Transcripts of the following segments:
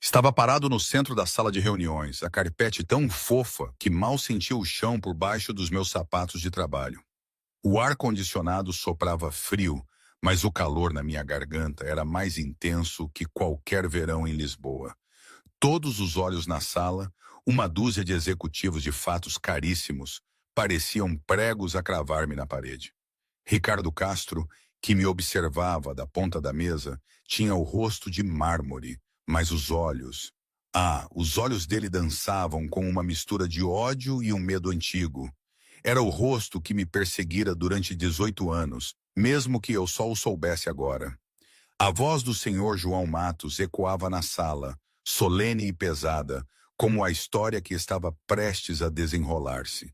Estava parado no centro da sala de reuniões, a carpete tão fofa que mal sentia o chão por baixo dos meus sapatos de trabalho. O ar-condicionado soprava frio, mas o calor na minha garganta era mais intenso que qualquer verão em Lisboa. Todos os olhos na sala, uma dúzia de executivos de fatos caríssimos, pareciam pregos a cravar-me na parede. Ricardo Castro, que me observava da ponta da mesa, tinha o rosto de mármore, mas os olhos... os olhos dele dançavam com uma mistura de ódio e um medo antigo. Era o rosto que me perseguira durante 18 anos, mesmo que eu só o soubesse agora. A voz do senhor João Matos ecoava na sala, solene e pesada, como a história que estava prestes a desenrolar-se.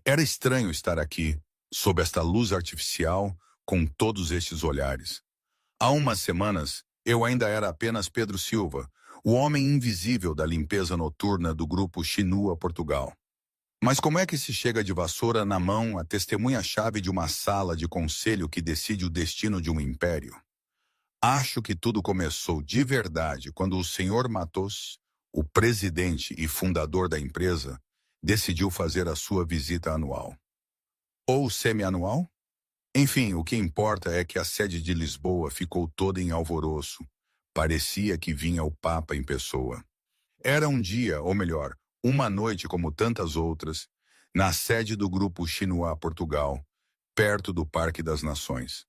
Era estranho estar aqui, sob esta luz artificial, com todos estes olhares. Há umas semanas, eu ainda era apenas Pedro Silva, o homem invisível da limpeza noturna do grupo Chinua Portugal. Mas como é que se chega de vassoura na mão a testemunha-chave de uma sala de conselho que decide o destino de um império? Acho que tudo começou de verdade quando o senhor Matos, o presidente e fundador da empresa, decidiu fazer a sua visita anual. Ou semi-anual? Enfim, o que importa é que a sede de Lisboa ficou toda em alvoroço. Parecia que vinha o Papa em pessoa. Era um dia, ou melhor, uma noite como tantas outras, na sede do grupo Chinua Portugal, perto do Parque das Nações.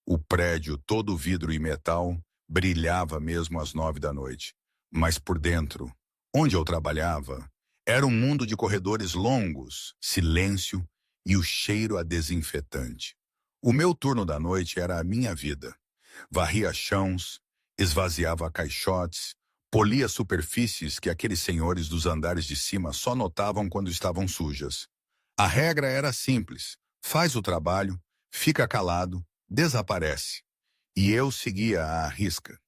O prédio, todo vidro e metal, brilhava mesmo às 9 da noite. Mas por dentro, onde eu trabalhava, era um mundo de corredores longos, silêncio e o cheiro a desinfetante. O meu turno da noite era a minha vida. Varria chãos, esvaziava caixotes, polia superfícies que aqueles senhores dos andares de cima só notavam quando estavam sujas. A regra era simples: faz o trabalho, fica calado, desaparece. E eu seguia à risca.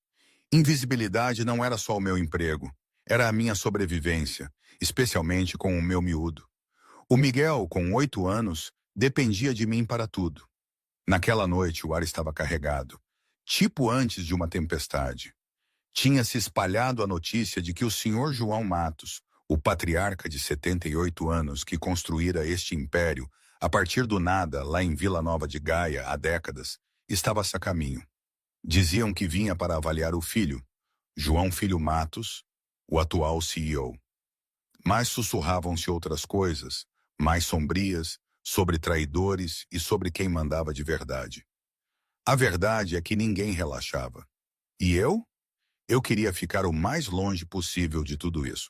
Invisibilidade não era só o meu emprego, era a minha sobrevivência, especialmente com o meu miúdo. O Miguel, com 8 anos, dependia de mim para tudo. Naquela noite o ar estava carregado, tipo antes de uma tempestade. Tinha se espalhado a notícia de que o senhor João Matos, o patriarca de 78 anos que construíra este império a partir do nada lá em Vila Nova de Gaia há décadas, estava-se a caminho. Diziam que vinha para avaliar o filho, João Filho Matos, o atual CEO. Mas sussurravam-se outras coisas, mais sombrias, sobre traidores e sobre quem mandava de verdade. A verdade é que ninguém relaxava. E eu? Eu queria ficar o mais longe possível de tudo isso.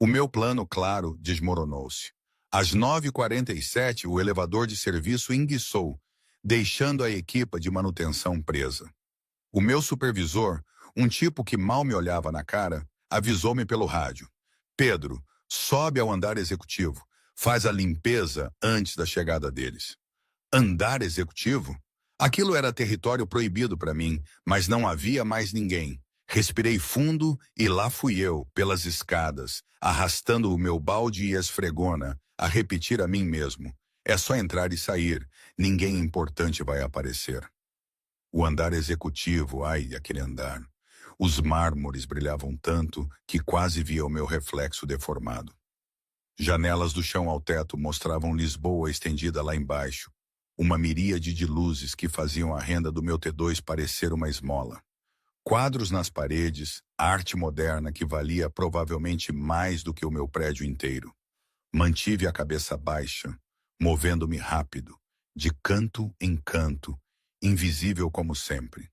O meu plano, claro, desmoronou-se. Às 9h47, o elevador de serviço enguiçou, deixando a equipa de manutenção presa. O meu supervisor, um tipo que mal me olhava na cara, avisou-me pelo rádio: Pedro, sobe ao andar executivo, faz a limpeza antes da chegada deles. Andar executivo? Aquilo era território proibido para mim, mas não havia mais ninguém. Respirei fundo e lá fui eu, pelas escadas, arrastando o meu balde e esfregona, a repetir a mim mesmo: é só entrar e sair, ninguém importante vai aparecer. O andar executivo, ai, aquele andar. Os mármores brilhavam tanto que quase via o meu reflexo deformado. Janelas do chão ao teto mostravam Lisboa estendida lá embaixo, uma miríade de luzes que faziam a renda do meu T2 parecer uma esmola. Quadros nas paredes, arte moderna que valia provavelmente mais do que o meu prédio inteiro. Mantive a cabeça baixa, movendo-me rápido, de canto em canto, invisível como sempre.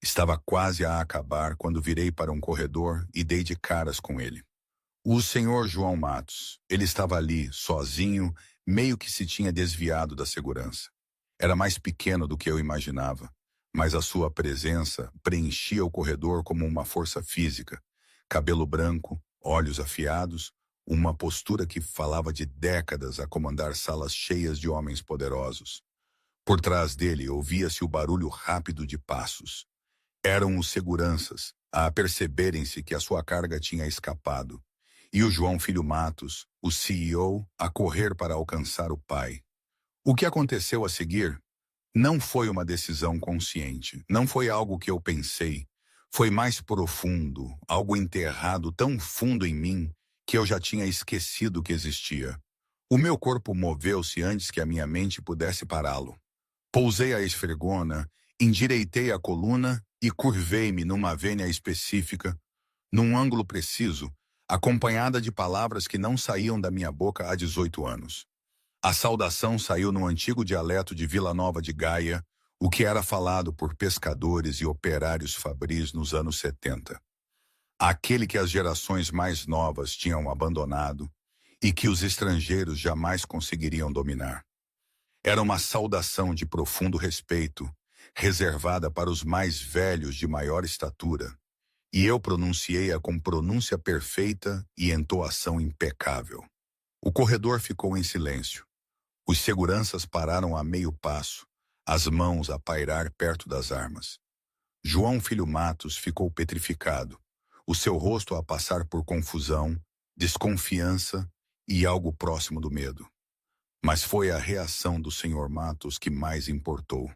Estava quase a acabar quando virei para um corredor e dei de caras com ele. O senhor João Matos. Ele estava ali, sozinho, meio que se tinha desviado da segurança. Era mais pequeno do que eu imaginava, mas a sua presença preenchia o corredor como uma força física. Cabelo branco, olhos afiados, uma postura que falava de décadas a comandar salas cheias de homens poderosos. Por trás dele ouvia-se o barulho rápido de passos. Eram os seguranças, a aperceberem-se que a sua carga tinha escapado. E o João Filho Matos, o CEO, a correr para alcançar o pai. O que aconteceu a seguir não foi uma decisão consciente, não foi algo que eu pensei. Foi mais profundo, algo enterrado tão fundo em mim que eu já tinha esquecido que existia. O meu corpo moveu-se antes que a minha mente pudesse pará-lo. Pousei a esfregona, endireitei a coluna e curvei-me numa vênia específica, num ângulo preciso, acompanhada de palavras que não saíam da minha boca há 18 anos. A saudação saiu no antigo dialeto de Vila Nova de Gaia, o que era falado por pescadores e operários fabris nos anos 70. Aquele que as gerações mais novas tinham abandonado e que os estrangeiros jamais conseguiriam dominar. Era uma saudação de profundo respeito, reservada para os mais velhos de maior estatura, e eu pronunciei-a com pronúncia perfeita e entoação impecável. O corredor ficou em silêncio. Os seguranças pararam a meio passo, as mãos a pairar perto das armas. João Filho Matos ficou petrificado, o seu rosto a passar por confusão, desconfiança e algo próximo do medo. Mas foi a reação do Sr. Matos que mais importou.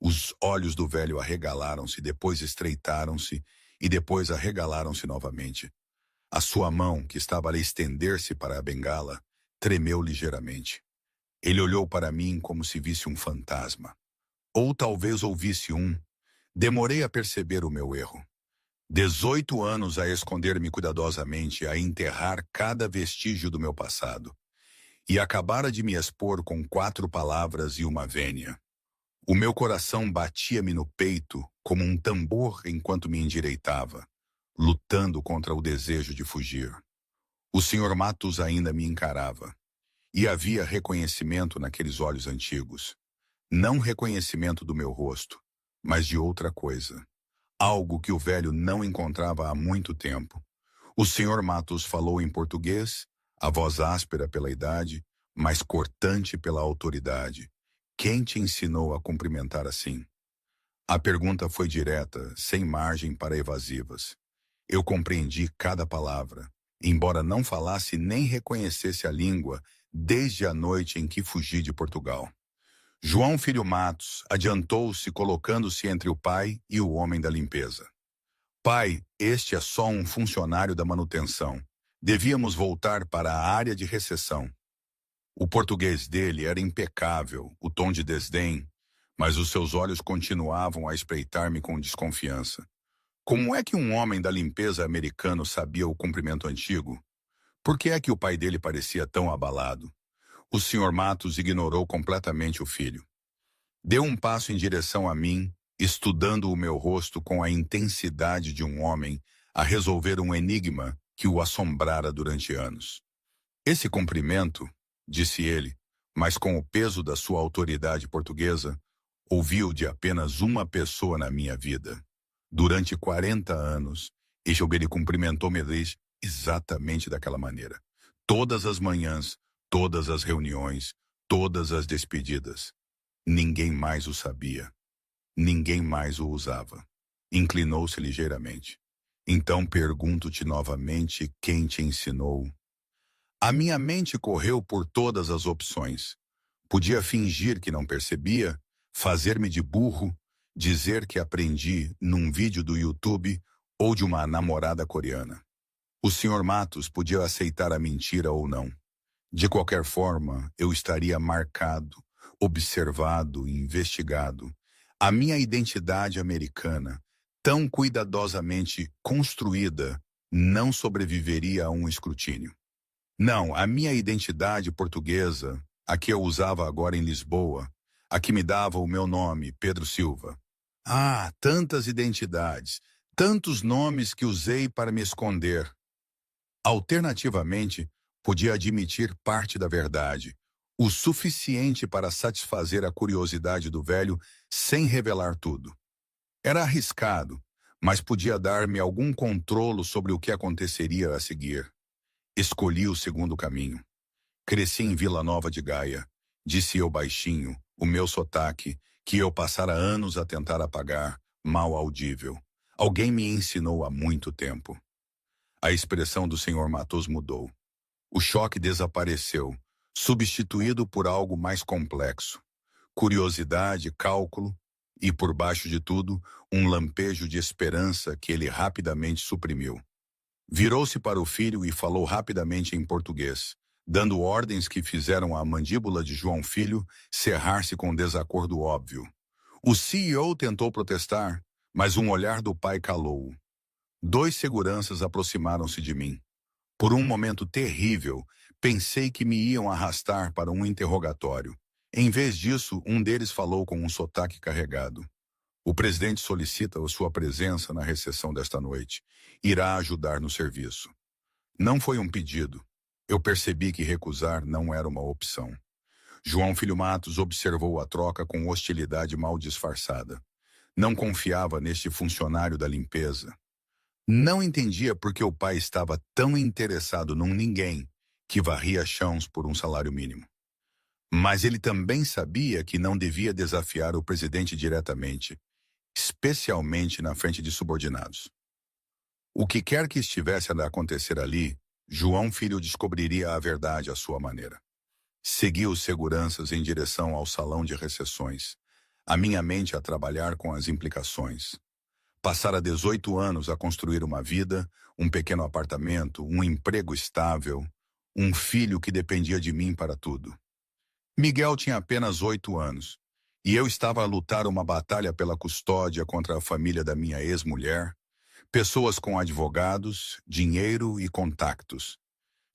Os olhos do velho arregalaram-se, depois estreitaram-se e depois arregalaram-se novamente. A sua mão, que estava a estender-se para a bengala, tremeu ligeiramente. Ele olhou para mim como se visse um fantasma. Ou talvez ouvisse um. Demorei a perceber o meu erro. 18 anos a esconder-me cuidadosamente, a enterrar cada vestígio do meu passado. E acabara de me expor com 4 palavras e uma vênia. O meu coração batia-me no peito como um tambor enquanto me endireitava, lutando contra o desejo de fugir. O Sr. Matos ainda me encarava. E havia reconhecimento naqueles olhos antigos. Não reconhecimento do meu rosto, mas de outra coisa. Algo que o velho não encontrava há muito tempo. O Sr. Matos falou em português, a voz áspera pela idade, mas cortante pela autoridade. Quem te ensinou a cumprimentar assim? A pergunta foi direta, sem margem para evasivas. Eu compreendi cada palavra, embora não falasse nem reconhecesse a língua desde a noite em que fugi de Portugal. João Filho Matos adiantou-se colocando-se entre o pai e o homem da limpeza. Pai, este é só um funcionário da manutenção. Devíamos voltar para a área de recepção. O português dele era impecável, o tom de desdém, mas os seus olhos continuavam a espreitar-me com desconfiança. Como é que um homem da limpeza americano sabia o cumprimento antigo? Por que é que o pai dele parecia tão abalado? O Sr. Matos ignorou completamente o filho. Deu um passo em direção a mim, estudando o meu rosto com a intensidade de um homem a resolver um enigma que o assombrara durante anos. Esse cumprimento, disse ele, mas com o peso da sua autoridade portuguesa, ouvi-o de apenas uma pessoa na minha vida. Durante 40 anos, ele cumprimentou-me exatamente daquela maneira. Todas as manhãs, todas as reuniões, todas as despedidas. Ninguém mais o sabia. Ninguém mais o usava. Inclinou-se ligeiramente. Então pergunto-te novamente quem te ensinou. A minha mente correu por todas as opções. Podia fingir que não percebia, fazer-me de burro, dizer que aprendi num vídeo do YouTube ou de uma namorada coreana. O Sr. Matos podia aceitar a mentira ou não. De qualquer forma, eu estaria marcado, observado e investigado. A minha identidade americana, tão cuidadosamente construída, não sobreviveria a um escrutínio. Não, a minha identidade portuguesa, a que eu usava agora em Lisboa, a que me dava o meu nome, Pedro Silva. Ah, tantas identidades, tantos nomes que usei para me esconder. Alternativamente, podia admitir parte da verdade, o suficiente para satisfazer a curiosidade do velho sem revelar tudo. Era arriscado, mas podia dar-me algum controlo sobre o que aconteceria a seguir. Escolhi o segundo caminho. Cresci em Vila Nova de Gaia, disse eu baixinho, o meu sotaque, que eu passara anos a tentar apagar, mal audível. Alguém me ensinou há muito tempo. A expressão do Sr. Matos mudou. O choque desapareceu, substituído por algo mais complexo. Curiosidade, cálculo E por baixo de tudo, um lampejo de esperança que ele rapidamente suprimiu. Virou-se para o filho e falou rapidamente em português, dando ordens que fizeram a mandíbula de João Filho cerrar-se com desacordo óbvio. O CEO tentou protestar, mas um olhar do pai calou-o. 2 seguranças aproximaram-se de mim. Por um momento terrível, pensei que me iam arrastar para um interrogatório. Em vez disso, um deles falou com um sotaque carregado. O presidente solicita a sua presença na recepção desta noite. Irá ajudar no serviço. Não foi um pedido. Eu percebi que recusar não era uma opção. João Filho Matos observou a troca com hostilidade mal disfarçada. Não confiava neste funcionário da limpeza. Não entendia por que o pai estava tão interessado num ninguém que varria chãos por um salário mínimo. Mas ele também sabia que não devia desafiar o presidente diretamente, especialmente na frente de subordinados. O que quer que estivesse a acontecer ali, João Filho descobriria a verdade à sua maneira. Segui os seguranças em direção ao salão de recepções, a minha mente a trabalhar com as implicações. Passara 18 anos a construir uma vida, um pequeno apartamento, um emprego estável, um filho que dependia de mim para tudo. Miguel tinha apenas 8 anos, e eu estava a lutar uma batalha pela custódia contra a família da minha ex-mulher, pessoas com advogados, dinheiro e contactos.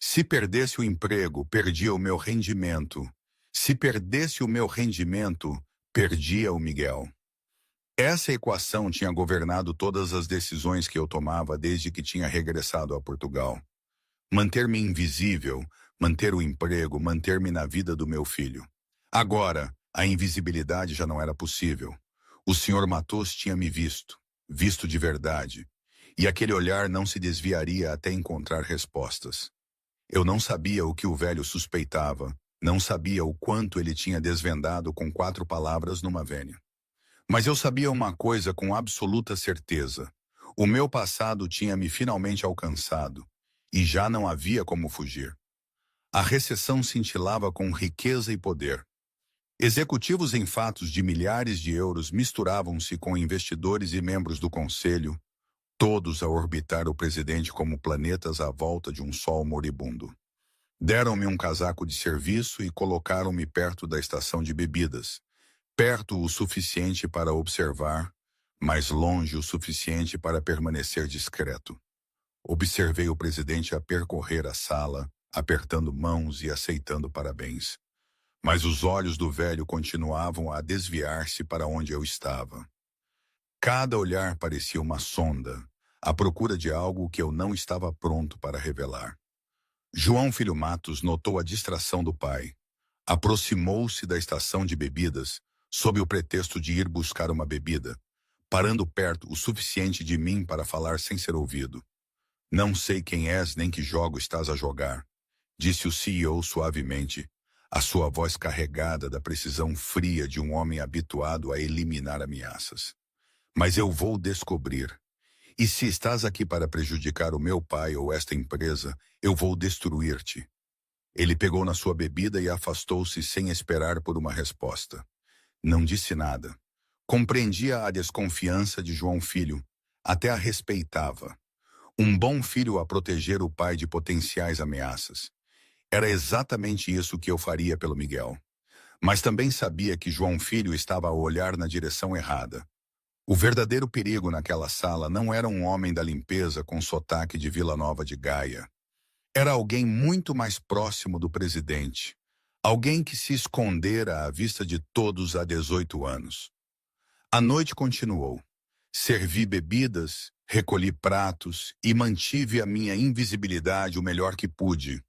Se perdesse o emprego, perdia o meu rendimento. Se perdesse o meu rendimento, perdia o Miguel. Essa equação tinha governado todas as decisões que eu tomava desde que tinha regressado a Portugal. Manter-me invisível, manter o emprego, manter-me na vida do meu filho. Agora, a invisibilidade já não era possível. O Sr. Matos tinha me visto de verdade, e aquele olhar não se desviaria até encontrar respostas. Eu não sabia o que o velho suspeitava, não sabia o quanto ele tinha desvendado com 4 palavras numa vênia. Mas eu sabia uma coisa com absoluta certeza. O meu passado tinha me finalmente alcançado, e já não havia como fugir. A recessão cintilava com riqueza e poder. Executivos em fatos de milhares de euros misturavam-se com investidores e membros do conselho, todos a orbitar o presidente como planetas à volta de um sol moribundo. Deram-me um casaco de serviço e colocaram-me perto da estação de bebidas, perto o suficiente para observar, mas longe o suficiente para permanecer discreto. Observei o presidente a percorrer a sala, apertando mãos e aceitando parabéns. Mas os olhos do velho continuavam a desviar-se para onde eu estava. Cada olhar parecia uma sonda, à procura de algo que eu não estava pronto para revelar. João Filho Matos notou a distração do pai. Aproximou-se da estação de bebidas, sob o pretexto de ir buscar uma bebida, parando perto o suficiente de mim para falar sem ser ouvido. Não sei quem és nem que jogo estás a jogar, disse o CEO suavemente, a sua voz carregada da precisão fria de um homem habituado a eliminar ameaças. Mas eu vou descobrir. E se estás aqui para prejudicar o meu pai ou esta empresa, eu vou destruir-te. Ele pegou na sua bebida e afastou-se sem esperar por uma resposta. Não disse nada. Compreendia a desconfiança de João Filho, até a respeitava. Um bom filho a proteger o pai de potenciais ameaças. Era exatamente isso que eu faria pelo Miguel. Mas também sabia que João Filho estava a olhar na direção errada. O verdadeiro perigo naquela sala não era um homem da limpeza com sotaque de Vila Nova de Gaia. Era alguém muito mais próximo do presidente. Alguém que se escondera à vista de todos há 18 anos. A noite continuou. Servi bebidas, recolhi pratos e mantive a minha invisibilidade o melhor que pude.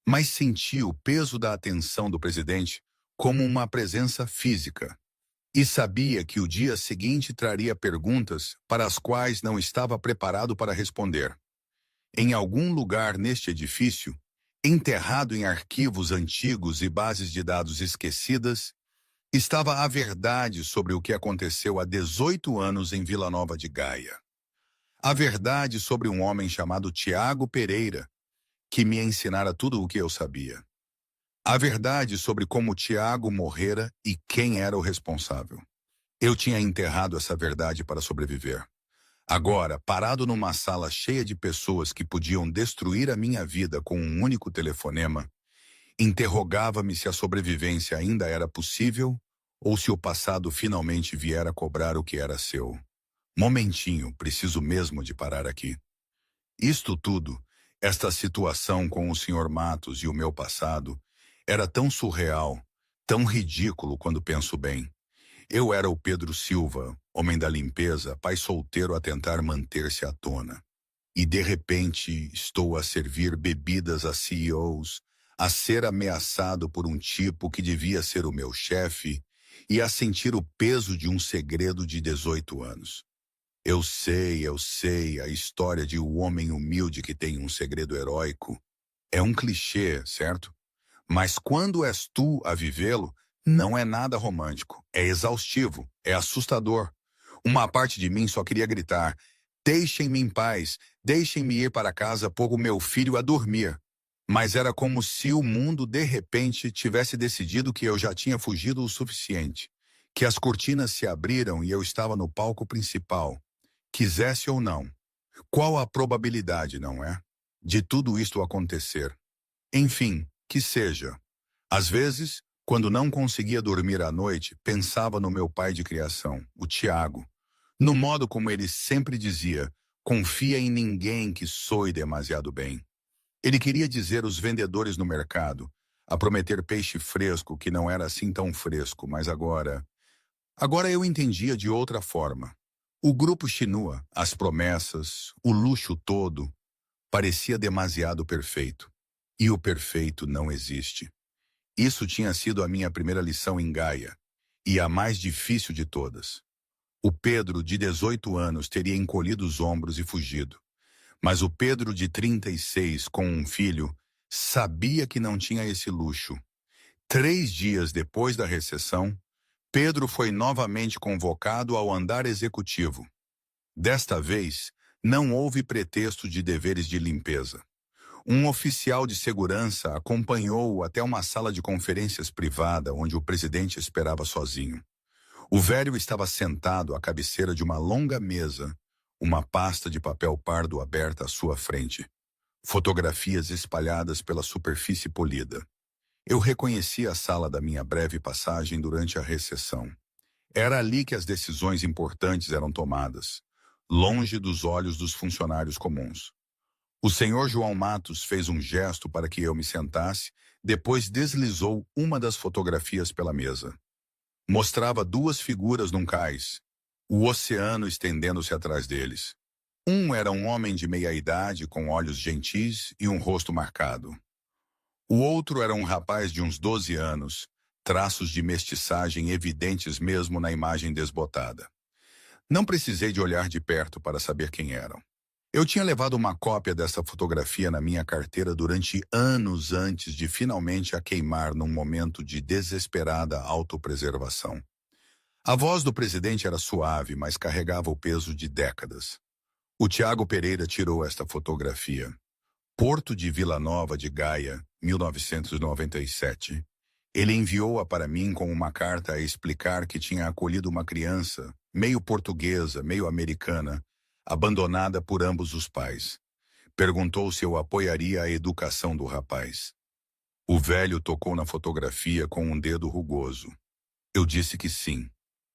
Mas senti o peso da atenção do presidente como uma presença física. E sabia que o dia seguinte traria perguntas para as quais não estava preparado para responder. Em algum lugar neste edifício, enterrado em arquivos antigos e bases de dados esquecidas, estava a verdade sobre o que aconteceu há 18 anos em Vila Nova de Gaia. A verdade sobre um homem chamado Tiago Pereira, que me ensinara tudo o que eu sabia. A verdade sobre como Tiago morrera e quem era o responsável. Eu tinha enterrado essa verdade para sobreviver. Agora, parado numa sala cheia de pessoas que podiam destruir a minha vida com um único telefonema, interrogava-me se a sobrevivência ainda era possível ou se o passado finalmente viera cobrar o que era seu. Momentinho, preciso mesmo de parar aqui. Isto tudo, esta situação com o Sr. Matos e o meu passado, era tão surreal, tão ridículo quando penso bem. Eu era o Pedro Silva, homem da limpeza, pai solteiro a tentar manter-se à tona. E de repente estou a servir bebidas a CEOs, a ser ameaçado por um tipo que devia ser o meu chefe e a sentir o peso de um segredo de 18 anos. Eu sei, a história de um homem humilde que tem um segredo heróico. É um clichê, certo? Mas quando és tu a vivê-lo, não é nada romântico, é exaustivo, é assustador. Uma parte de mim só queria gritar: deixem-me em paz, deixem-me ir para casa pôr o meu filho a dormir. Mas era como se o mundo de repente tivesse decidido que eu já tinha fugido o suficiente, que as cortinas se abriram e eu estava no palco principal. Quisesse ou não. Qual a probabilidade, não é? De tudo isto acontecer. Enfim, que seja. Às vezes, quando não conseguia dormir à noite, pensava no meu pai de criação, o Tiago. No modo como ele sempre dizia: confia em ninguém que soe demasiado bem. Ele queria dizer os vendedores no mercado, a prometer peixe fresco que não era assim tão fresco, mas agora eu entendia de outra forma. O grupo Shinua, as promessas, o luxo todo, parecia demasiado perfeito. E o perfeito não existe. Isso tinha sido a minha primeira lição em Gaia, e a mais difícil de todas. O Pedro, de 18 anos, teria encolhido os ombros e fugido. Mas o Pedro, de 36, com um filho, sabia que não tinha esse luxo. 3 dias depois da recessão, Pedro foi novamente convocado ao andar executivo. Desta vez, não houve pretexto de deveres de limpeza. Um oficial de segurança acompanhou-o até uma sala de conferências privada onde o presidente esperava sozinho. O velho estava sentado à cabeceira de uma longa mesa, uma pasta de papel pardo aberta à sua frente. Fotografias espalhadas pela superfície polida. Eu reconheci a sala da minha breve passagem durante a recessão. Era ali que as decisões importantes eram tomadas, longe dos olhos dos funcionários comuns. O senhor João Matos fez um gesto para que eu me sentasse, depois deslizou uma das fotografias pela mesa. Mostrava duas figuras num cais, o oceano estendendo-se atrás deles. Um era um homem de meia-idade, com olhos gentis e um rosto marcado. O outro era um rapaz de uns 12 anos, traços de mestiçagem evidentes mesmo na imagem desbotada. Não precisei de olhar de perto para saber quem eram. Eu tinha levado uma cópia dessa fotografia na minha carteira durante anos antes de finalmente a queimar num momento de desesperada autopreservação. A voz do presidente era suave, mas carregava o peso de décadas. O Tiago Pereira tirou esta fotografia. Porto de Vila Nova de Gaia, 1997. Ele enviou-a para mim com uma carta a explicar que tinha acolhido uma criança, meio portuguesa, meio americana, abandonada por ambos os pais. Perguntou se eu apoiaria a educação do rapaz. O velho tocou na fotografia com um dedo rugoso. Eu disse que sim.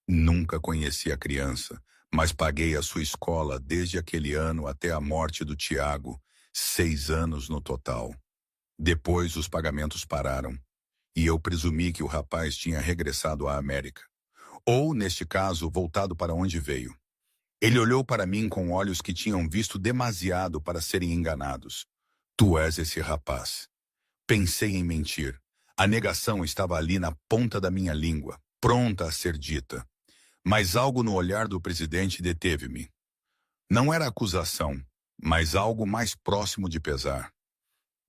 Nunca conheci a criança, mas paguei a sua escola desde aquele ano até a morte do Tiago, 6 anos no total. Depois os pagamentos pararam, e eu presumi que o rapaz tinha regressado à América. Ou, neste caso, voltado para onde veio. Ele olhou para mim com olhos que tinham visto demasiado para serem enganados. Tu és esse rapaz. Pensei em mentir. A negação estava ali na ponta da minha língua, pronta a ser dita. Mas algo no olhar do presidente deteve-me. Não era acusação, mas algo mais próximo de pesar.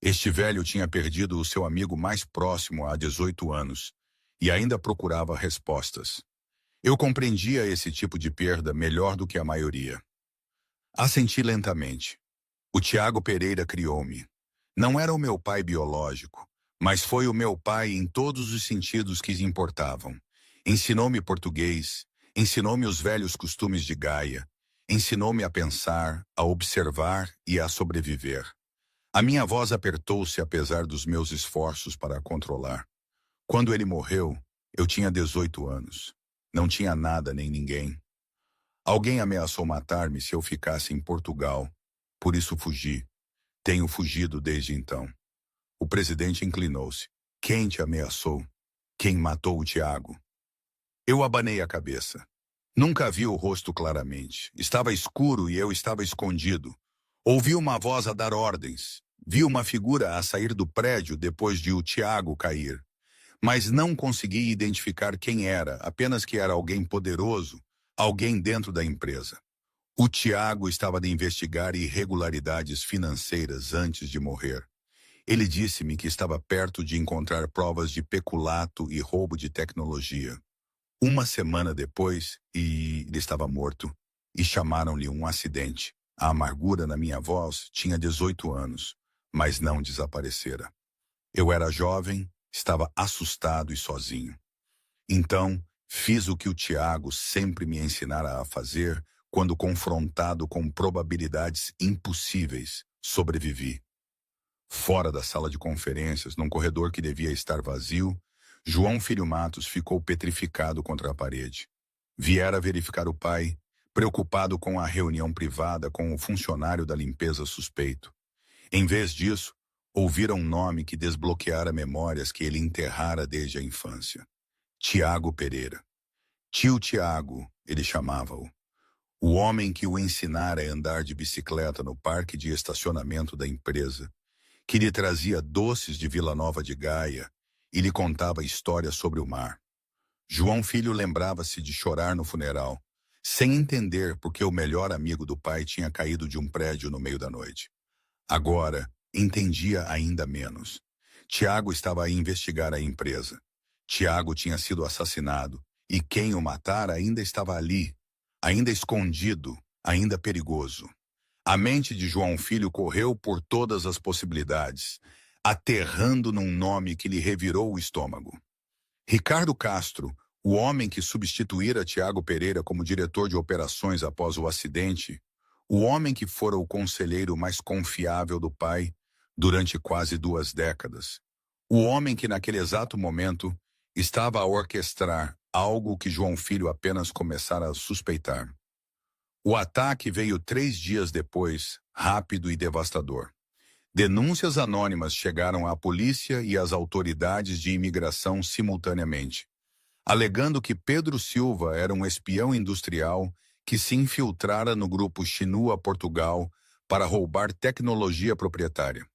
Este velho tinha perdido o seu amigo mais próximo há 18 anos e ainda procurava respostas. Eu compreendia esse tipo de perda melhor do que a maioria. Assenti lentamente. O Tiago Pereira criou-me. Não era o meu pai biológico, mas foi o meu pai em todos os sentidos que importavam. Ensinou-me português, Ensinou-me os velhos costumes de Gaia. Ensinou-me a pensar, a observar e a sobreviver. A minha voz apertou-se apesar dos meus esforços para a controlar. Quando ele morreu, eu tinha 18 anos. Não tinha nada nem ninguém. Alguém ameaçou matar-me se eu ficasse em Portugal. Por isso fugi. Tenho fugido desde então. O presidente inclinou-se. Quem te ameaçou? Quem matou o Tiago? Eu abanei a cabeça. Nunca vi o rosto claramente. Estava escuro e eu estava escondido. Ouvi uma voz a dar ordens. Vi uma figura a sair do prédio depois de o Tiago cair. Mas não consegui identificar quem era, apenas que era alguém poderoso, alguém dentro da empresa. O Tiago estava de investigar irregularidades financeiras antes de morrer. Ele disse-me que estava perto de encontrar provas de peculato e roubo de tecnologia. Uma semana depois, ele estava morto, e chamaram-lhe um acidente. A amargura na minha voz tinha 18 anos, mas não desaparecera. Eu era jovem, estava assustado e sozinho. Então, fiz o que o Tiago sempre me ensinara a fazer quando confrontado com probabilidades impossíveis. Sobrevivi. Fora da sala de conferências, num corredor que devia estar vazio, João Filho Matos ficou petrificado contra a parede. Viera verificar o pai, preocupado com a reunião privada com o funcionário da limpeza suspeito. Em vez disso, ouvira um nome que desbloqueara memórias que ele enterrara desde a infância. Tiago Pereira. Tio Tiago, ele chamava-o. O homem que o ensinara a andar de bicicleta no parque de estacionamento da empresa, que lhe trazia doces de Vila Nova de Gaia e lhe contava histórias sobre o mar. João Filho lembrava-se de chorar no funeral, sem entender porque o melhor amigo do pai tinha caído de um prédio no meio da noite. Agora, entendia ainda menos. Tiago estava a investigar a empresa. Tiago tinha sido assassinado, e quem o matara ainda estava ali, ainda escondido, ainda perigoso. A mente de João Filho correu por todas as possibilidades, aterrando num nome que lhe revirou o estômago. Ricardo Castro, o homem que substituíra Tiago Pereira como diretor de operações após o acidente, o homem que fora o conselheiro mais confiável do pai durante quase 2 décadas, o homem que naquele exato momento estava a orquestrar algo que João Filho apenas começara a suspeitar. O ataque veio 3 dias depois, rápido e devastador. Denúncias anônimas chegaram à polícia e às autoridades de imigração simultaneamente, alegando que Pedro Silva era um espião industrial que se infiltrara no grupo Shinua Portugal para roubar tecnologia proprietária.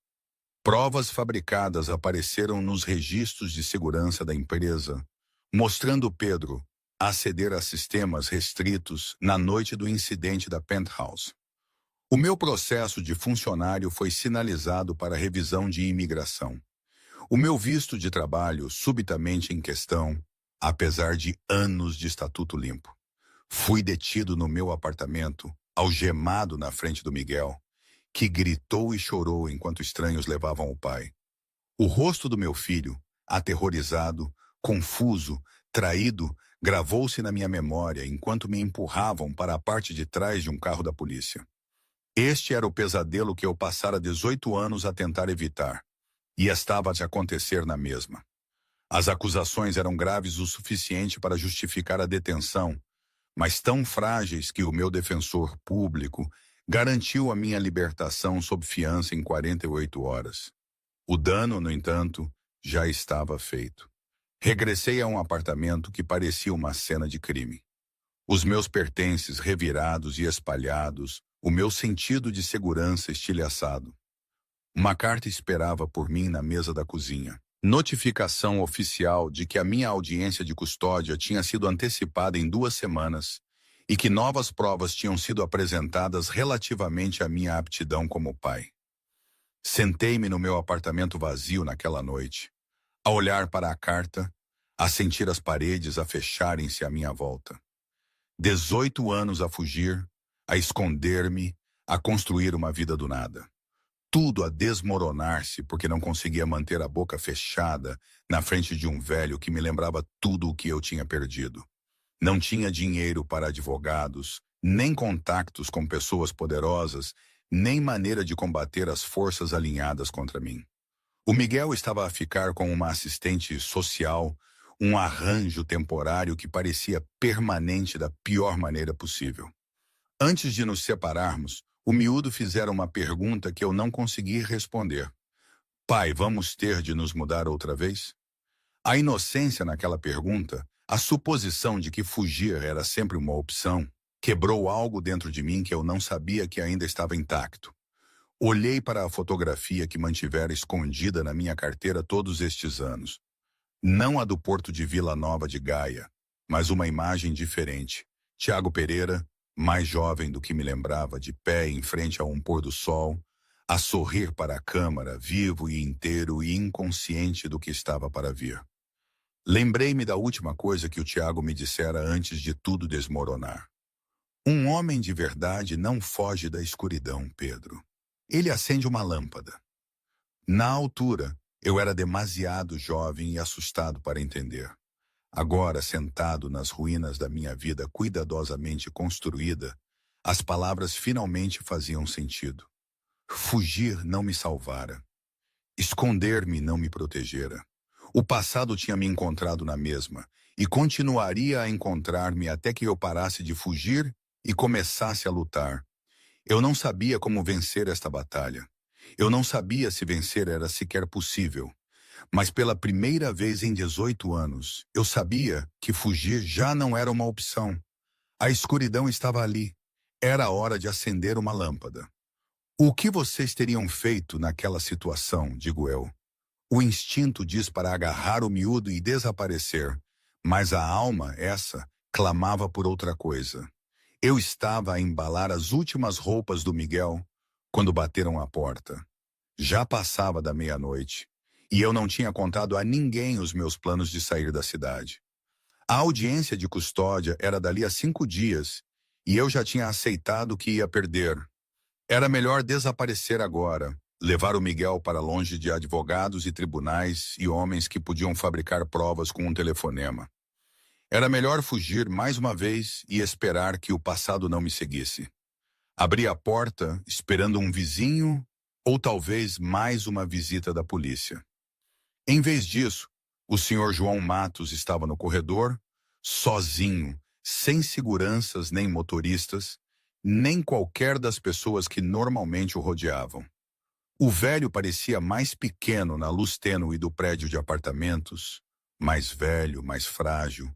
Provas fabricadas apareceram nos registros de segurança da empresa, mostrando Pedro aceder a sistemas restritos na noite do incidente da Penthouse. O meu processo de funcionário foi sinalizado para revisão de imigração. O meu visto de trabalho subitamente em questão, apesar de anos de estatuto limpo. Fui detido no meu apartamento, algemado na frente do Miguel, que gritou e chorou enquanto estranhos levavam o pai. O rosto do meu filho, aterrorizado, confuso, traído, gravou-se na minha memória enquanto me empurravam para a parte de trás de um carro da polícia. Este era o pesadelo que eu passara 18 anos a tentar evitar, e estava a acontecer na mesma. As acusações eram graves o suficiente para justificar a detenção, mas tão frágeis que o meu defensor público garantiu a minha libertação sob fiança em 48 horas. O dano, no entanto, já estava feito. Regressei a um apartamento que parecia uma cena de crime. Os meus pertences revirados e espalhados, o meu sentido de segurança estilhaçado. Uma carta esperava por mim na mesa da cozinha. Notificação oficial de que a minha audiência de custódia tinha sido antecipada em 2 semanas e que novas provas tinham sido apresentadas relativamente à minha aptidão como pai. Sentei-me no meu apartamento vazio naquela noite, a olhar para a carta, a sentir as paredes a fecharem-se à minha volta. 18 anos a fugir, a esconder-me, a construir uma vida do nada. Tudo a desmoronar-se porque não conseguia manter a boca fechada na frente de um velho que me lembrava tudo o que eu tinha perdido. Não tinha dinheiro para advogados, nem contactos com pessoas poderosas, nem maneira de combater as forças alinhadas contra mim. O Miguel estava a ficar com uma assistente social, um arranjo temporário que parecia permanente da pior maneira possível. Antes de nos separarmos, o miúdo fizera uma pergunta que eu não consegui responder. Pai, vamos ter de nos mudar outra vez? A inocência naquela pergunta, a suposição de que fugir era sempre uma opção, quebrou algo dentro de mim que eu não sabia que ainda estava intacto. Olhei para a fotografia que mantivera escondida na minha carteira todos estes anos. Não a do Porto de Vila Nova de Gaia, mas uma imagem diferente. Tiago Pereira, mais jovem do que me lembrava, de pé em frente a um pôr do sol, a sorrir para a câmara, vivo e inteiro e inconsciente do que estava para vir. Lembrei-me da última coisa que o Tiago me dissera antes de tudo desmoronar. Um homem de verdade não foge da escuridão, Pedro. Ele acende uma lâmpada. Na altura, eu era demasiado jovem e assustado para entender. Agora, sentado nas ruínas da minha vida cuidadosamente construída, as palavras finalmente faziam sentido. Fugir não me salvara. Esconder-me não me protegera. O passado tinha me encontrado na mesma e continuaria a encontrar-me até que eu parasse de fugir e começasse a lutar. Eu não sabia como vencer esta batalha. Eu não sabia se vencer era sequer possível. Mas pela primeira vez em 18 anos, eu sabia que fugir já não era uma opção. A escuridão estava ali. Era a hora de acender uma lâmpada. O que vocês teriam feito naquela situação, digo eu? O instinto diz para agarrar o miúdo e desaparecer, mas a alma, essa, clamava por outra coisa. Eu estava a embalar as últimas roupas do Miguel quando bateram à porta. Já passava da meia-noite, e eu não tinha contado a ninguém os meus planos de sair da cidade. A audiência de custódia era dali a 5 dias, e eu já tinha aceitado que ia perder. Era melhor desaparecer agora, levar o Miguel para longe de advogados e tribunais e homens que podiam fabricar provas com um telefonema. Era melhor fugir mais uma vez e esperar que o passado não me seguisse. Abri a porta, esperando um vizinho ou talvez mais uma visita da polícia. Em vez disso, o senhor João Matos estava no corredor, sozinho, sem seguranças nem motoristas, nem qualquer das pessoas que normalmente o rodeavam. O velho parecia mais pequeno na luz tênue do prédio de apartamentos, mais velho, mais frágil,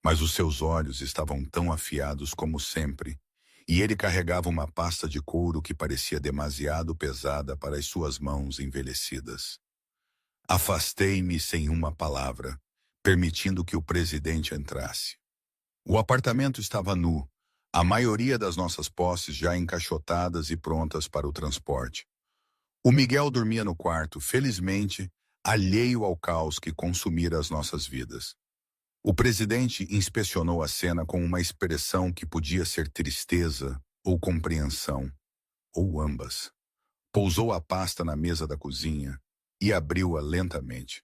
mas os seus olhos estavam tão afiados como sempre, e ele carregava uma pasta de couro que parecia demasiado pesada para as suas mãos envelhecidas. Afastei-me sem uma palavra, permitindo que o presidente entrasse. O apartamento estava nu, a maioria das nossas posses já encaixotadas e prontas para o transporte. O Miguel dormia no quarto, felizmente, alheio ao caos que consumira as nossas vidas. O presidente inspecionou a cena com uma expressão que podia ser tristeza ou compreensão, ou ambas. Pousou a pasta na mesa da cozinha e abriu-a lentamente.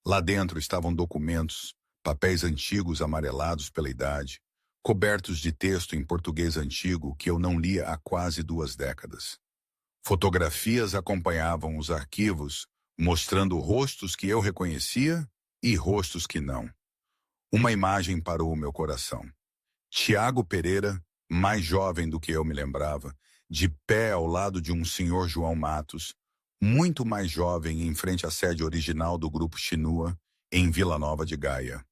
Lá dentro estavam documentos, papéis antigos amarelados pela idade, cobertos de texto em português antigo que eu não lia há quase 2 décadas. Fotografias acompanhavam os arquivos, mostrando rostos que eu reconhecia e rostos que não. Uma imagem parou o meu coração. Tiago Pereira, mais jovem do que eu me lembrava, de pé ao lado de um senhor João Matos, muito mais jovem em frente à sede original do Grupo Shinua, em Vila Nova de Gaia.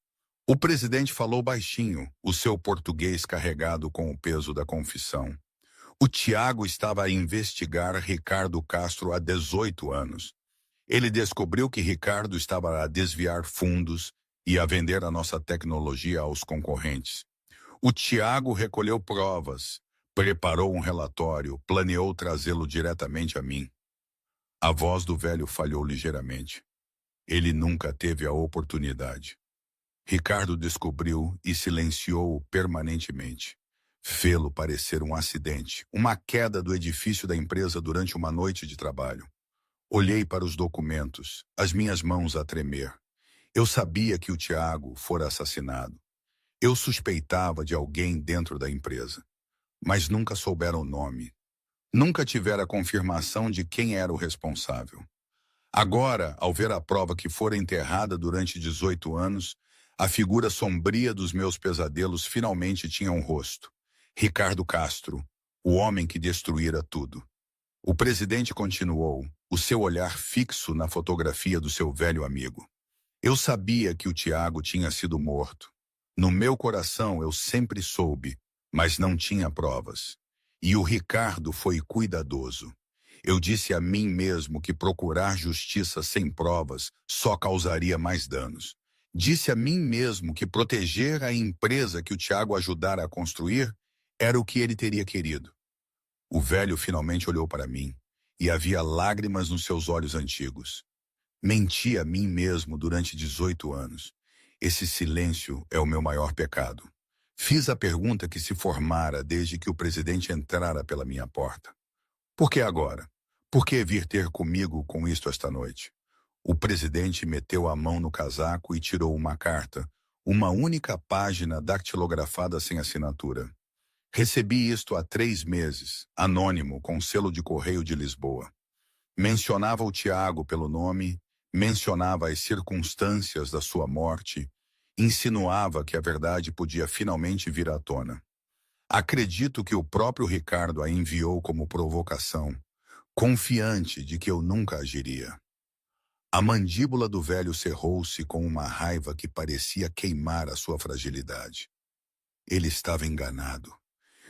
O presidente falou baixinho, o seu português carregado com o peso da confissão. O Tiago estava a investigar Ricardo Castro há 18 anos. Ele descobriu que Ricardo estava a desviar fundos e a vender a nossa tecnologia aos concorrentes. O Tiago recolheu provas, preparou um relatório, planeou trazê-lo diretamente a mim. A voz do velho falhou ligeiramente. Ele nunca teve a oportunidade. Ricardo descobriu e silenciou-o permanentemente. Fê-lo parecer um acidente, uma queda do edifício da empresa durante uma noite de trabalho. Olhei para os documentos, as minhas mãos a tremer. Eu sabia que o Tiago fora assassinado. Eu suspeitava de alguém dentro da empresa, mas nunca souberam o nome. Nunca tiveram a confirmação de quem era o responsável. Agora, ao ver a prova que fora enterrada durante 18 anos, a figura sombria dos meus pesadelos finalmente tinha um rosto. Ricardo Castro, o homem que destruíra tudo. O presidente continuou, o seu olhar fixo na fotografia do seu velho amigo. Eu sabia que o Tiago tinha sido morto. No meu coração eu sempre soube, mas não tinha provas. E o Ricardo foi cuidadoso. Eu disse a mim mesmo que procurar justiça sem provas só causaria mais danos. Disse a mim mesmo que proteger a empresa que o Tiago ajudara a construir era o que ele teria querido. O velho finalmente olhou para mim, e havia lágrimas nos seus olhos antigos. Menti a mim mesmo durante 18 anos. Esse silêncio é o meu maior pecado. Fiz a pergunta que se formara desde que o presidente entrara pela minha porta. Por que agora? Por que vir ter comigo com isto esta noite? O presidente meteu a mão no casaco e tirou uma carta, uma única página dactilografada sem assinatura. Recebi isto há 3 meses, anônimo, com selo de correio de Lisboa. Mencionava o Tiago pelo nome, mencionava as circunstâncias da sua morte, insinuava que a verdade podia finalmente vir à tona. Acredito que o próprio Ricardo a enviou como provocação, confiante de que eu nunca agiria. A mandíbula do velho cerrou-se com uma raiva que parecia queimar a sua fragilidade. Ele estava enganado.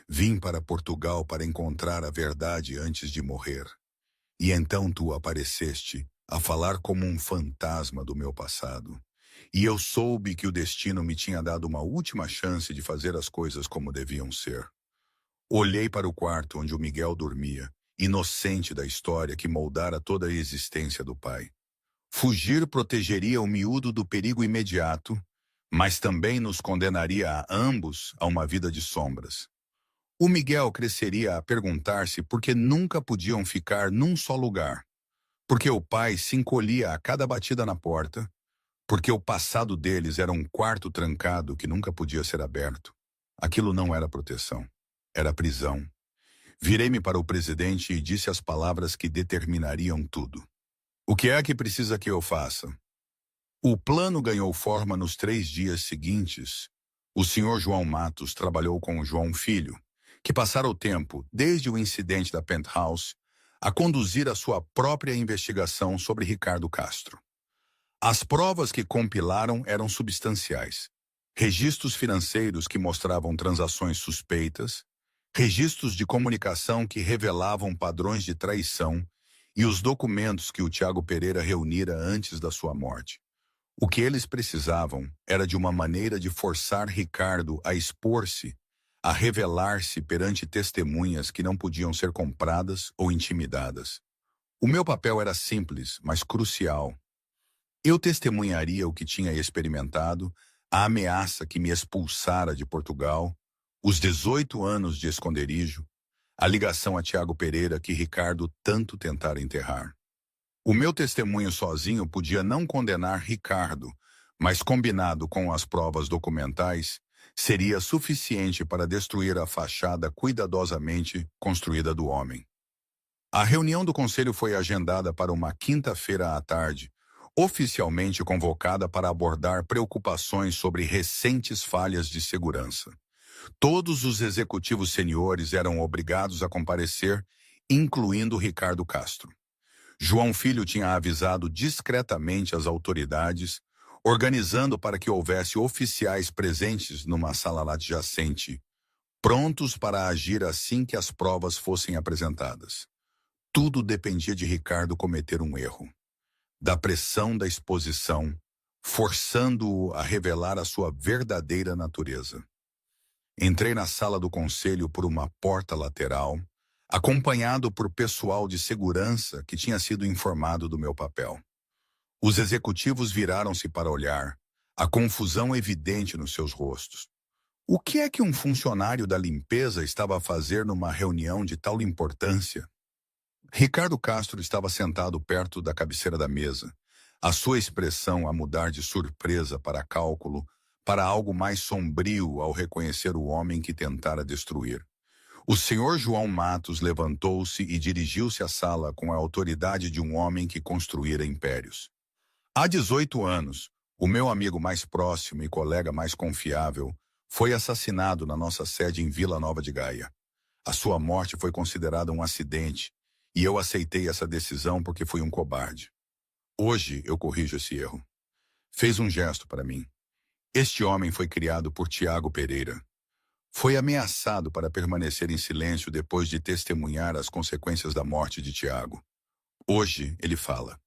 Vim para Portugal para encontrar a verdade antes de morrer. E então tu apareceste, a falar como um fantasma do meu passado. E eu soube que o destino me tinha dado uma última chance de fazer as coisas como deviam ser. Olhei para o quarto onde o Miguel dormia, inocente da história que moldara toda a existência do pai. Fugir protegeria o miúdo do perigo imediato, mas também nos condenaria a ambos a uma vida de sombras. O Miguel cresceria a perguntar-se por que nunca podiam ficar num só lugar, porque o pai se encolhia a cada batida na porta, porque o passado deles era um quarto trancado que nunca podia ser aberto. Aquilo não era proteção, era prisão. Virei-me para o presidente e disse as palavras que determinariam tudo. O que é que precisa que eu faça? O plano ganhou forma nos 3 dias seguintes. O senhor João Matos trabalhou com o João Filho, que passara o tempo, desde o incidente da Penthouse, a conduzir a sua própria investigação sobre Ricardo Castro. As provas que compilaram eram substanciais. Registros financeiros que mostravam transações suspeitas, registros de comunicação que revelavam padrões de traição e os documentos que o Tiago Pereira reunira antes da sua morte. O que eles precisavam era de uma maneira de forçar Ricardo a expor-se, a revelar-se perante testemunhas que não podiam ser compradas ou intimidadas. O meu papel era simples, mas crucial. Eu testemunharia o que tinha experimentado, a ameaça que me expulsara de Portugal, os 18 anos de esconderijo, a ligação a Tiago Pereira que Ricardo tanto tentara enterrar. O meu testemunho sozinho podia não condenar Ricardo, mas combinado com as provas documentais, seria suficiente para destruir a fachada cuidadosamente construída do homem. A reunião do conselho foi agendada para uma quinta-feira à tarde, oficialmente convocada para abordar preocupações sobre recentes falhas de segurança. Todos os executivos seniores eram obrigados a comparecer, incluindo Ricardo Castro. João Filho tinha avisado discretamente as autoridades, organizando para que houvesse oficiais presentes numa sala adjacente, prontos para agir assim que as provas fossem apresentadas. Tudo dependia de Ricardo cometer um erro, da pressão da exposição, forçando-o a revelar a sua verdadeira natureza. Entrei na sala do conselho por uma porta lateral, acompanhado por pessoal de segurança que tinha sido informado do meu papel. Os executivos viraram-se para olhar, a confusão evidente nos seus rostos. O que é que um funcionário da limpeza estava a fazer numa reunião de tal importância? Ricardo Castro estava sentado perto da cabeceira da mesa, a sua expressão a mudar de surpresa para cálculo, para algo mais sombrio ao reconhecer o homem que tentara destruir. O senhor João Matos levantou-se e dirigiu-se à sala com a autoridade de um homem que construíra impérios. Há 18 anos, o meu amigo mais próximo e colega mais confiável foi assassinado na nossa sede em Vila Nova de Gaia. A sua morte foi considerada um acidente, e eu aceitei essa decisão porque fui um cobarde. Hoje eu corrijo esse erro. Fez um gesto para mim. Este homem foi criado por Tiago Pereira. Foi ameaçado para permanecer em silêncio depois de testemunhar as consequências da morte de Tiago. Hoje ele fala.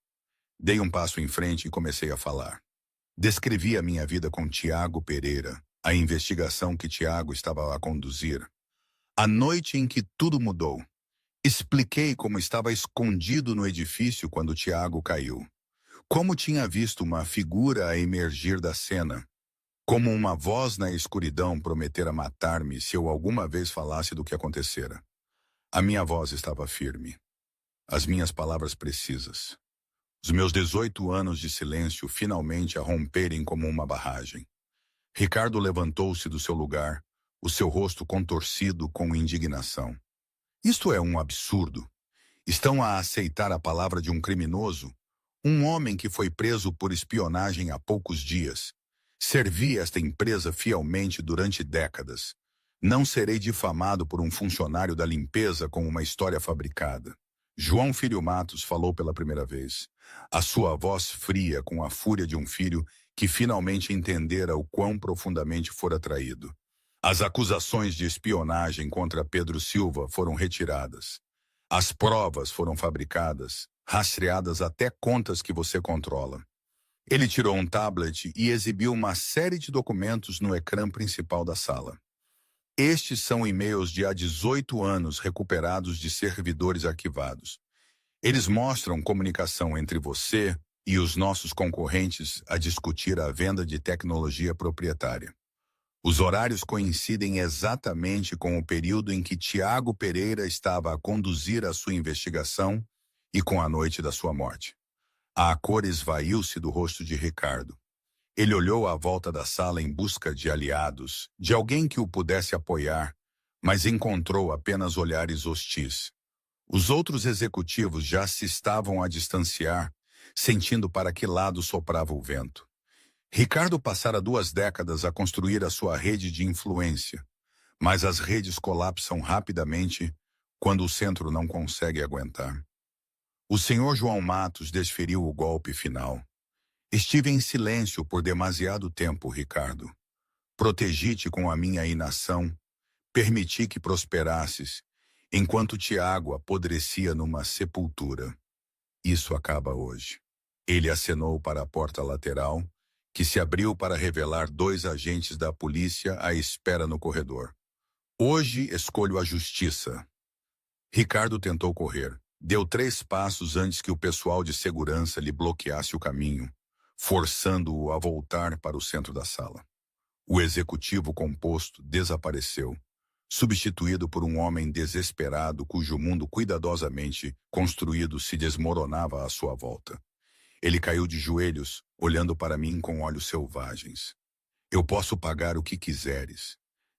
Dei um passo em frente e comecei a falar. Descrevi a minha vida com Tiago Pereira, a investigação que Tiago estava a conduzir. A noite em que tudo mudou. Expliquei como estava escondido no edifício quando Tiago caiu. Como tinha visto uma figura a emergir da cena. Como uma voz na escuridão prometera matar-me se eu alguma vez falasse do que acontecera. A minha voz estava firme. As minhas palavras precisas. Os meus 18 anos de silêncio finalmente a romperem como uma barragem. Ricardo levantou-se do seu lugar, o seu rosto contorcido com indignação. Isto é um absurdo. Estão a aceitar a palavra de um criminoso? Um homem que foi preso por espionagem há poucos dias. Servi esta empresa fielmente durante décadas. Não serei difamado por um funcionário da limpeza com uma história fabricada. João Filho Matos falou pela primeira vez. A sua voz fria com a fúria de um filho que finalmente entendera o quão profundamente fora traído. As acusações de espionagem contra Pedro Silva foram retiradas. As provas foram fabricadas, rastreadas até contas que você controla. Ele tirou um tablet e exibiu uma série de documentos no ecrã principal da sala. Estes são e-mails de há 18 anos recuperados de servidores arquivados. Eles mostram comunicação entre você e os nossos concorrentes a discutir a venda de tecnologia proprietária. Os horários coincidem exatamente com o período em que Tiago Pereira estava a conduzir a sua investigação e com a noite da sua morte. A cor esvaiu-se do rosto de Ricardo. Ele olhou à volta da sala em busca de aliados, de alguém que o pudesse apoiar, mas encontrou apenas olhares hostis. Os outros executivos já se estavam a distanciar, sentindo para que lado soprava o vento. Ricardo passara 2 décadas a construir a sua rede de influência, mas as redes colapsam rapidamente quando o centro não consegue aguentar. O senhor João Matos desferiu o golpe final. Estive em silêncio por demasiado tempo, Ricardo. Protegi-te com a minha inação, permiti que prosperasses, enquanto Tiago apodrecia numa sepultura. Isso acaba hoje. Ele acenou para a porta lateral, que se abriu para revelar 2 agentes da polícia à espera no corredor. Hoje escolho a justiça. Ricardo tentou correr. Deu 3 passos antes que o pessoal de segurança lhe bloqueasse o caminho, forçando-o a voltar para o centro da sala. O executivo composto desapareceu, substituído por um homem desesperado cujo mundo cuidadosamente construído se desmoronava à sua volta. Ele caiu de joelhos, olhando para mim com olhos selvagens. Eu posso pagar o que quiseres.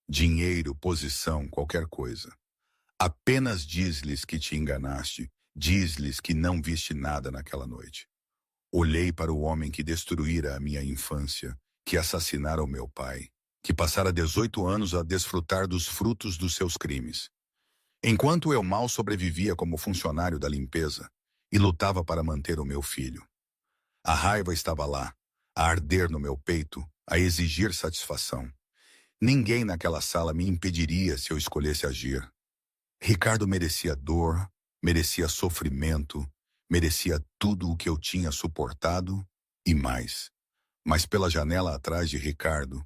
Dinheiro, posição, qualquer coisa. Apenas diz-lhes que te enganaste, diz-lhes que não viste nada naquela noite. Olhei para o homem que destruíra a minha infância, que assassinara o meu pai, que passara 18 anos a desfrutar dos frutos dos seus crimes. Enquanto eu mal sobrevivia como funcionário da limpeza e lutava para manter o meu filho. A raiva estava lá, a arder no meu peito, a exigir satisfação. Ninguém naquela sala me impediria se eu escolhesse agir. Ricardo merecia dor, merecia sofrimento, merecia tudo o que eu tinha suportado e mais. Mas pela janela atrás de Ricardo,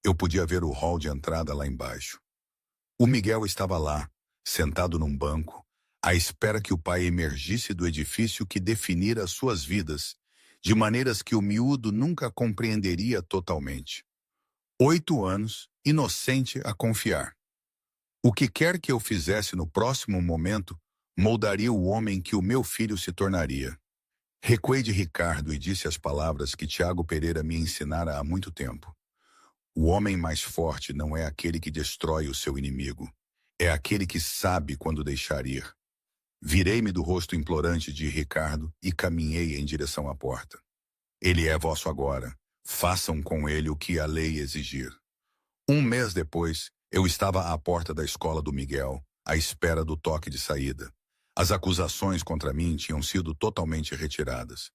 eu podia ver o hall de entrada lá embaixo. O Miguel estava lá, sentado num banco, à espera que o pai emergisse do edifício que definira as suas vidas, de maneiras que o miúdo nunca compreenderia totalmente. 8 anos, inocente a confiar. O que quer que eu fizesse no próximo momento, moldaria o homem que o meu filho se tornaria. Recuei de Ricardo e disse as palavras que Tiago Pereira me ensinara há muito tempo. O homem mais forte não é aquele que destrói o seu inimigo. É aquele que sabe quando deixar ir. Virei-me do rosto implorante de Ricardo e caminhei em direção à porta. Ele é vosso agora. Façam com ele o que a lei exigir. Um mês depois, eu estava à porta da escola do Miguel, à espera do toque de saída. As acusações contra mim tinham sido totalmente retiradas.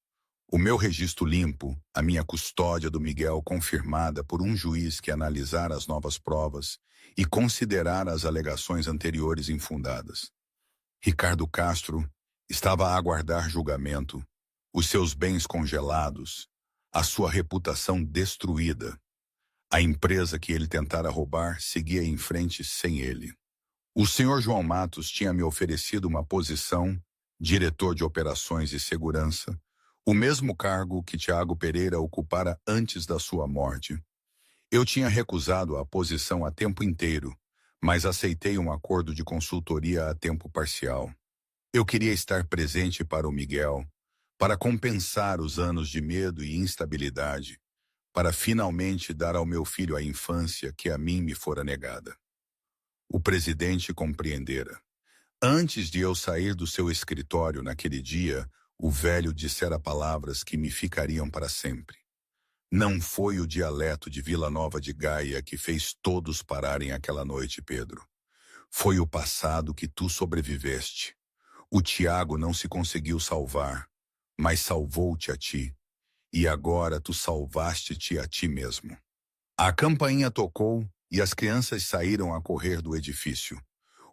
O meu registro limpo, a minha custódia do Miguel confirmada por um juiz que analisara as novas provas e considerara as alegações anteriores infundadas. Ricardo Castro estava a aguardar julgamento, os seus bens congelados, a sua reputação destruída. A empresa que ele tentara roubar seguia em frente sem ele. O senhor João Matos tinha me oferecido uma posição, diretor de operações e segurança, o mesmo cargo que Tiago Pereira ocupara antes da sua morte. Eu tinha recusado a posição a tempo inteiro, mas aceitei um acordo de consultoria a tempo parcial. Eu queria estar presente para o Miguel, para compensar os anos de medo e instabilidade, para finalmente dar ao meu filho a infância que a mim me fora negada. O presidente compreendera. Antes de eu sair do seu escritório naquele dia, o velho dissera palavras que me ficariam para sempre. Não foi o dialeto de Vila Nova de Gaia que fez todos pararem aquela noite, Pedro. Foi o passado que tu sobreviveste. O Tiago não se conseguiu salvar, mas salvou-te a ti. E agora tu salvaste-te a ti mesmo. A campainha tocou e as crianças saíram a correr do edifício.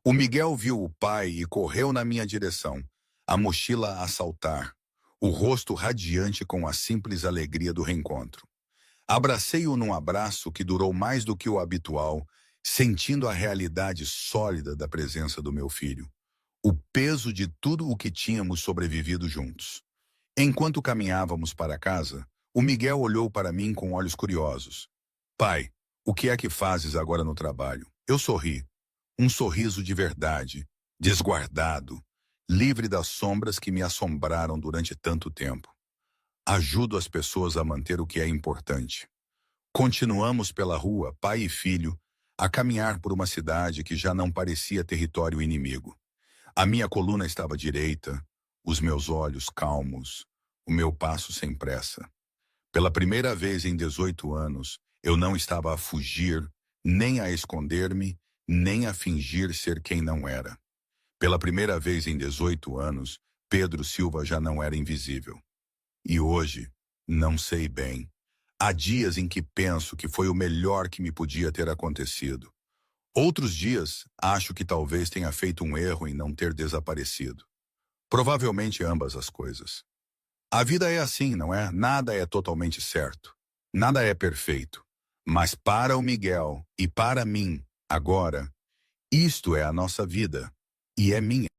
O Miguel viu o pai e correu na minha direção, a mochila a saltar, o rosto radiante com a simples alegria do reencontro. Abracei-o num abraço que durou mais do que o habitual, sentindo a realidade sólida da presença do meu filho, o peso de tudo o que tínhamos sobrevivido juntos. Enquanto caminhávamos para casa, o Miguel olhou para mim com olhos curiosos. Pai, o que é que fazes agora no trabalho? Eu sorri. Um sorriso de verdade, desguardado, livre das sombras que me assombraram durante tanto tempo. Ajudo as pessoas a manter o que é importante. Continuamos pela rua, pai e filho, a caminhar por uma cidade que já não parecia território inimigo. A minha coluna estava direita, os meus olhos calmos, o meu passo sem pressa. Pela primeira vez em 18 anos, eu não estava a fugir, nem a esconder-me, nem a fingir ser quem não era. Pela primeira vez em 18 anos, Pedro Silva já não era invisível. E hoje, não sei bem. Há dias em que penso que foi o melhor que me podia ter acontecido. Outros dias, acho que talvez tenha feito um erro em não ter desaparecido. Provavelmente ambas as coisas. A vida é assim, não é? Nada é totalmente certo. Nada é perfeito. Mas para o Miguel e para mim, agora, isto é a nossa vida. E é minha.